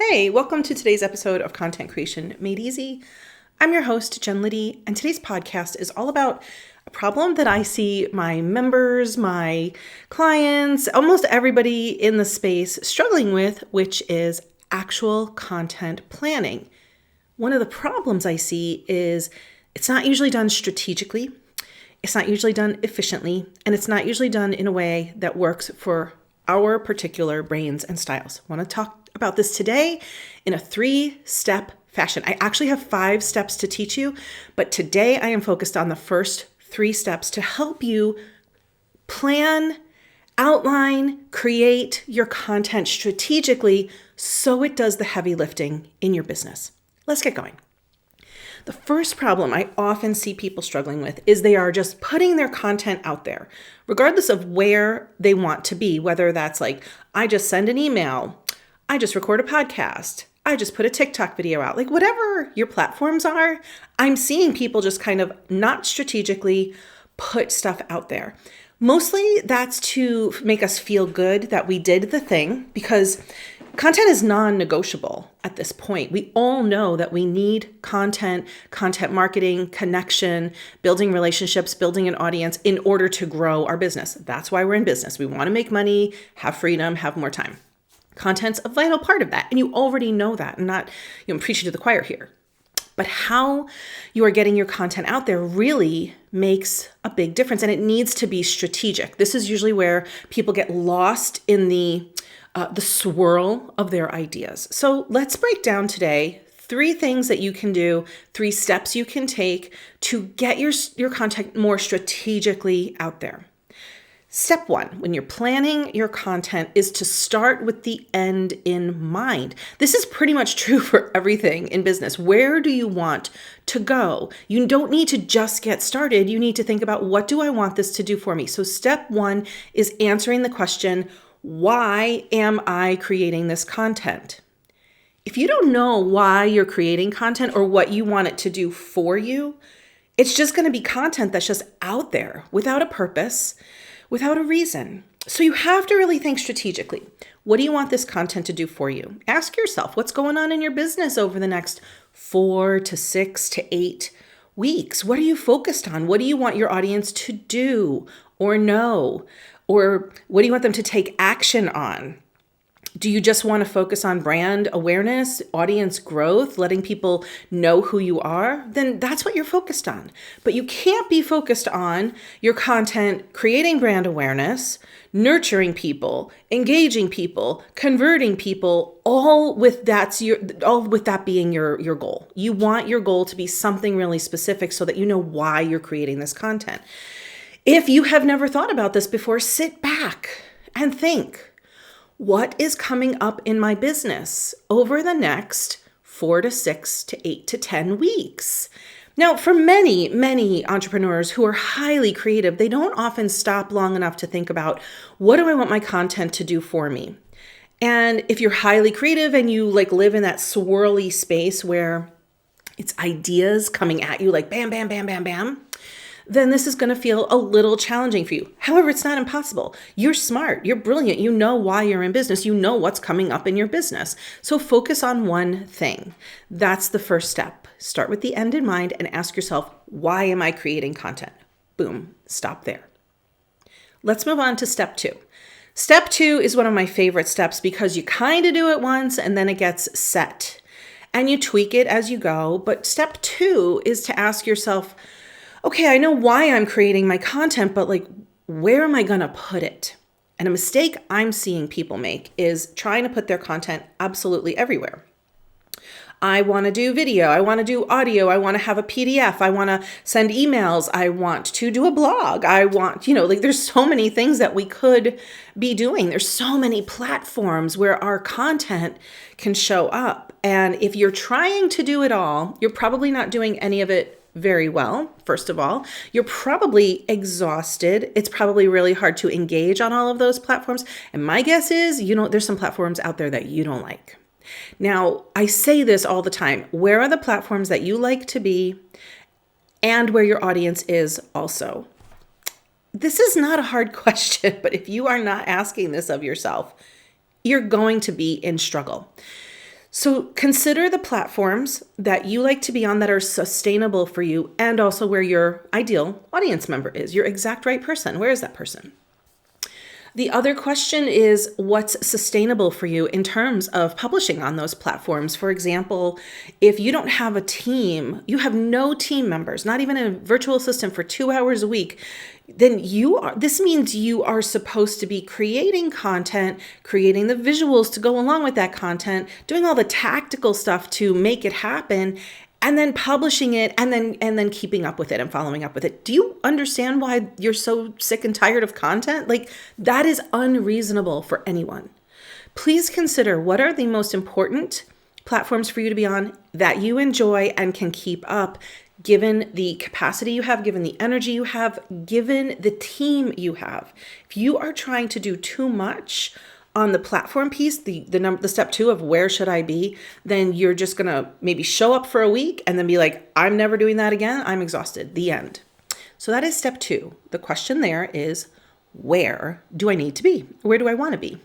Hey, welcome to today's episode of Content Creation Made Easy. I'm your host, Jen Liddy, and today's podcast is all about a problem that I see my members, my clients, almost everybody in the space struggling with, which is actual content planning. One of the problems I see is it's not usually done strategically, it's not usually done efficiently, and it's not usually done in a way that works for our particular brains and styles. I want to talk about this today in a 3-step fashion. I actually have 5 steps to teach you, but today I am focused on the first 3 steps to help you plan, outline, create your content strategically so it does the heavy lifting in your business. Let's get going. The first problem I often see people struggling with is they are just putting their content out there, regardless of where they want to be, whether that's like, I just send an email, I just record a podcast, I just put a TikTok video out, like whatever your platforms are, I'm seeing people just kind of not strategically put stuff out there. Mostly that's to make us feel good that we did the thing, because content is non-negotiable at this point. We all know that we need content marketing, connection, building relationships, building an audience in order to grow our business. That's why we're in business. We want to make money, have freedom, have more time. Content's a vital part of that, and you already know that. I'm not preaching to the choir here. But how you are getting your content out there really makes a big difference, and it needs to be strategic. This is usually where people get lost in the swirl of their ideas. So let's break down today 3 things that you can do, 3 steps you can take to get your content more strategically out there. Step 1, when you're planning your content, is to start with the end in mind. This is pretty much true for everything in business. Where do you want to go? You don't need to just get started. You need to think about, what do I want this to do for me? So step 1 is answering the question, why am I creating this content? If you don't know why you're creating content or what you want it to do for you, it's just going to be content that's just out there without a purpose, without a reason. So you have to really think strategically. What do you want this content to do for you? Ask yourself, what's going on in your business over the next 4 to 6 to 8 weeks? What are you focused on? What do you want your audience to do or know? Or what do you want them to take action on? Do you just want to focus on brand awareness, audience growth, letting people know who you are? Then that's what you're focused on. But you can't be focused on your content creating brand awareness, nurturing people, engaging people, converting people, all with that being your goal. You want your goal to be something really specific so that you know why you're creating this content. If you have never thought about this before, sit back and think. What is coming up in my business over the next 4 to 6 to 8 to 10 weeks? Now, for many, many entrepreneurs who are highly creative, they don't often stop long enough to think about, what do I want my content to do for me? And if you're highly creative and you live in that swirly space where it's ideas coming at you like bam, bam, bam, bam, bam, then this is going to feel a little challenging for you. However, it's not impossible. You're smart. You're brilliant. You know why you're in business. You know what's coming up in your business. So focus on one thing. That's the first step. Start with the end in mind and ask yourself, why am I creating content? Boom. Stop there. Let's move on to step 2. Step 2 is one of my favorite steps because you kind of do it once and then it gets set and you tweak it as you go. But step 2 is to ask yourself, okay, I know why I'm creating my content, but where am I going to put it? And a mistake I'm seeing people make is trying to put their content absolutely everywhere. I want to do video. I want to do audio. I want to have a PDF. I want to send emails. I want to do a blog. I want, there's so many things that we could be doing. There's so many platforms where our content can show up. And if you're trying to do it all, you're probably not doing any of it very well. First of all, you're probably exhausted. It's probably really hard to engage on all of those platforms. And my guess is, there's some platforms out there that you don't like. Now, I say this all the time. Where are the platforms that you like to be and where your audience is also? This is not a hard question, but if you are not asking this of yourself, you're going to be in struggle. So consider the platforms that you like to be on that are sustainable for you and also where your ideal audience member is, your exact right person. Where is that person? The other question is what's sustainable for you in terms of publishing on those platforms. For example, if you don't have a team, you have no team members, not even a virtual assistant for 2 hours a week, then this means you are supposed to be creating content, creating the visuals to go along with that content, doing all the tactical stuff to make it happen, and then publishing it and then keeping up with it and following up with it. Do you understand why you're so sick and tired of content? Like, that is unreasonable for anyone. Please consider what are the most important platforms for you to be on that you enjoy and can keep up, given the capacity you have, given the energy you have, given the team you have. If you are trying to do too much on the platform piece, the step 2 of where should I be, then you're just going to maybe show up for a week and then be like, I'm never doing that again. I'm exhausted. The end. So that is step 2. The question there is, where do I need to be? Where do I want to be?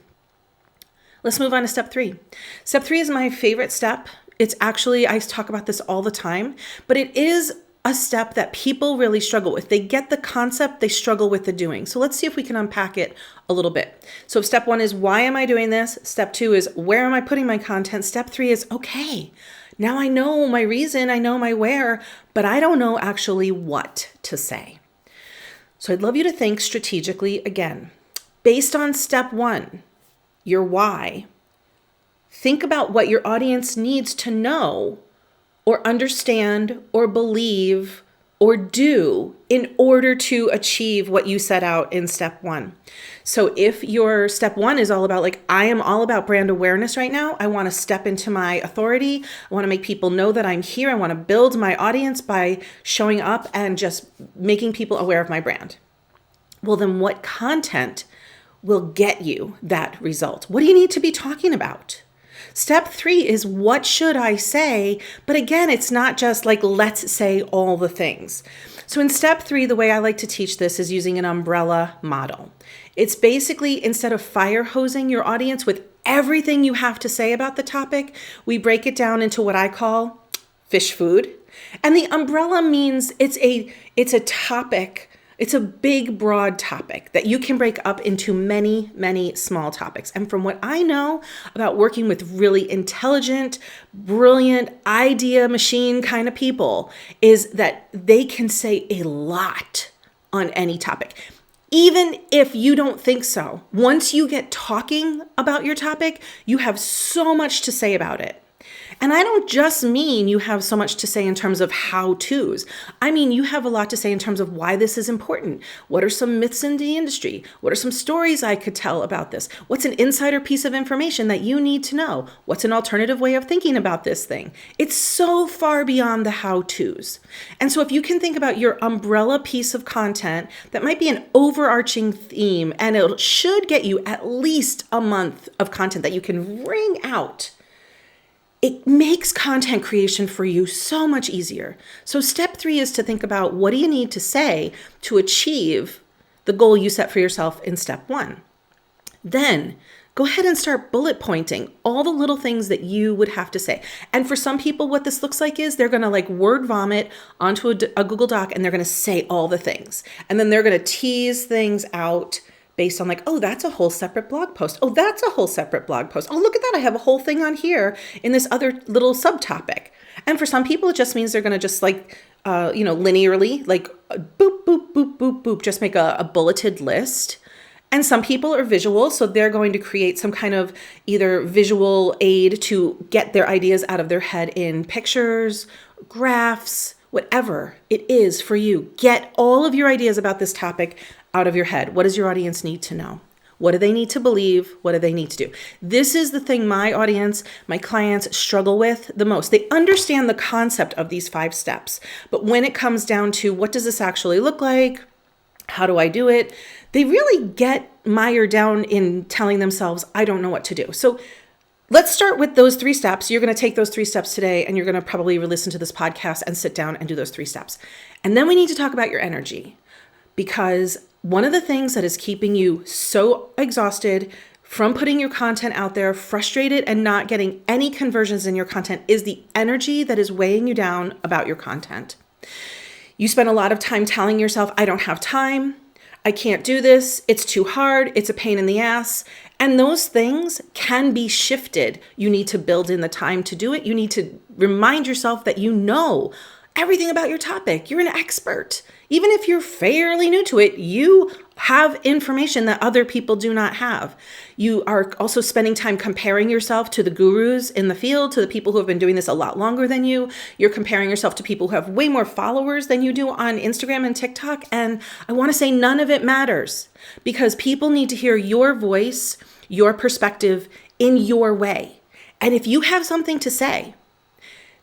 Let's move on to step 3. Step 3 is my favorite step. It's actually, I talk about this all the time, but it is a step that people really struggle with. They get the concept, they struggle with the doing. So let's see if we can unpack it a little bit. So step 1 is, why am I doing this? Step 2 is, where am I putting my content? Step 3 is, okay, now I know my reason, I know my where, but I don't know actually what to say. So I'd love you to think strategically again. Based on step 1, your why, think about what your audience needs to know or understand or believe or do in order to achieve what you set out in step 1. So if your step 1 is all about, like, I am all about brand awareness right now. I want to step into my authority. I want to make people know that I'm here. I want to build my audience by showing up and just making people aware of my brand. Well, then what content will get you that result? What do you need to be talking about? Step 3 is, what should I say? But again, it's not just like, let's say all the things. So in step 3, the way I like to teach this is using an umbrella model. It's basically, instead of fire hosing your audience with everything you have to say about the topic, we break it down into what I call fish food. And the umbrella means it's a topic. It's a big, broad topic that you can break up into many, many small topics. And from what I know about working with really intelligent, brilliant idea machine kind of people, is that they can say a lot on any topic. Even if you don't think so, once you get talking about your topic, you have so much to say about it. And I don't just mean you have so much to say in terms of how-tos. I mean, you have a lot to say in terms of why this is important. What are some myths in the industry? What are some stories I could tell about this? What's an insider piece of information that you need to know? What's an alternative way of thinking about this thing? It's so far beyond the how-tos. And so if you can think about your umbrella piece of content, that might be an overarching theme, and it should get you at least a month of content that you can wring out. It makes content creation for you so much easier. So step 3 is to think about, what do you need to say to achieve the goal you set for yourself in step 1? Then go ahead and start bullet pointing all the little things that you would have to say. And for some people, what this looks like is they're going to like word vomit onto a Google Doc, and they're going to say all the things. And then they're going to tease things out based on like, oh, that's a whole separate blog post. Oh, that's a whole separate blog post. Oh, look at that. I have a whole thing on here in this other little subtopic. And for some people, it just means they're going to just like, linearly, like boop, boop, boop, boop, boop, just make a bulleted list. And some people are visual, so they're going to create some kind of either visual aid to get their ideas out of their head in pictures, graphs, whatever it is for you. Get all of your ideas about this topic out of your head. What does your audience need to know? What do they need to believe? What do they need to do? This is the thing my audience, my clients struggle with the most. They understand the concept of these 5 steps, but when it comes down to what does this actually look like? How do I do it? They really get mired down in telling themselves, I don't know what to do. So let's start with those 3 steps. You're going to take those 3 steps today, and you're going to probably listen to this podcast and sit down and do those 3 steps. And then we need to talk about your energy, because one of the things that is keeping you so exhausted, from putting your content out there, frustrated and not getting any conversions in your content, is the energy that is weighing you down about your content. You spend a lot of time telling yourself, I don't have time, I can't do this, it's too hard, it's a pain in the ass. And those things can be shifted. You need to build in the time to do it. You need to remind yourself that you know everything about your topic. You're an expert. Even if you're fairly new to it, you have information that other people do not have. You are also spending time comparing yourself to the gurus in the field, to the people who have been doing this a lot longer than you. You're comparing yourself to people who have way more followers than you do on Instagram and TikTok. And I want to say none of it matters, because people need to hear your voice, your perspective in your way. And if you have something to say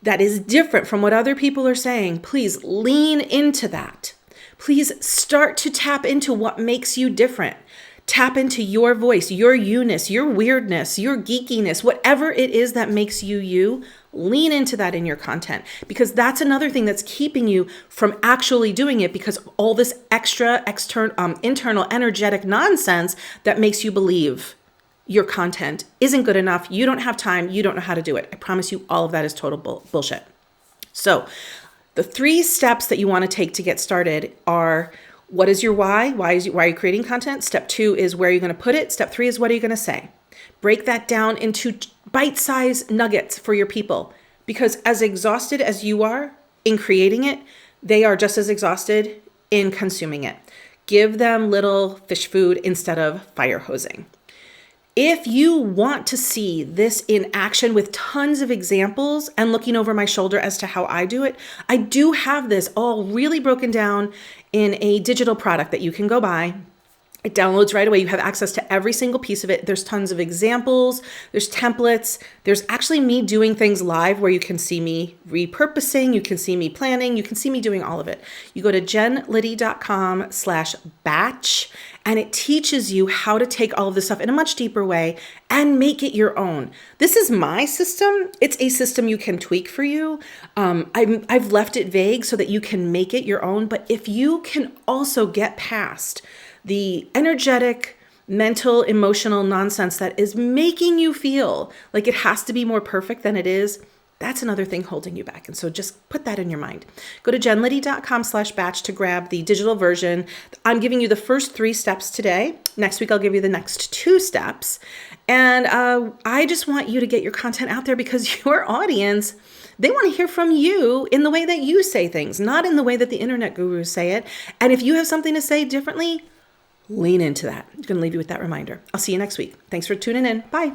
that is different from what other people are saying, please lean into that. Please start to tap into what makes you different. Tap into your voice, your you-ness, your weirdness, your geekiness, whatever it is that makes you you. Lean into that in your content, because that's another thing that's keeping you from actually doing it, because all this extra internal energetic nonsense that makes you believe your content isn't good enough, you don't have time, you don't know how to do it. I promise you all of that is total bullshit. So the 3 steps that you want to take to get started are: what is your why? Why are you creating content? Step 2 is where are you going to put it? Step 3 is what are you going to say? Break that down into bite-sized nuggets for your people, because as exhausted as you are in creating it, they are just as exhausted in consuming it. Give them little fish food instead of fire hosing. If you want to see this in action with tons of examples and looking over my shoulder as to how I do it, I do have this all really broken down in a digital product that you can go buy. It downloads right away. You have access to every single piece of it. There's tons of examples. There's templates. There's actually me doing things live where you can see me repurposing. You can see me planning. You can see me doing all of it. You go to jenliddy.com/batch, and it teaches you how to take all of this stuff in a much deeper way and make it your own. This is my system. It's a system you can tweak for you. I've left it vague so that you can make it your own. But if you can also get past the energetic, mental, emotional nonsense that is making you feel like it has to be more perfect than it is, that's another thing holding you back. And so just put that in your mind. Go to jenliddy.com/batch to grab the digital version. I'm giving you the first 3 steps today. Next week, I'll give you the next 2 steps. And I just want you to get your content out there, because your audience, they want to hear from you in the way that you say things, not in the way that the internet gurus say it. And if you have something to say differently, lean into that. I'm going to leave you with that reminder. I'll see you next week. Thanks for tuning in. Bye.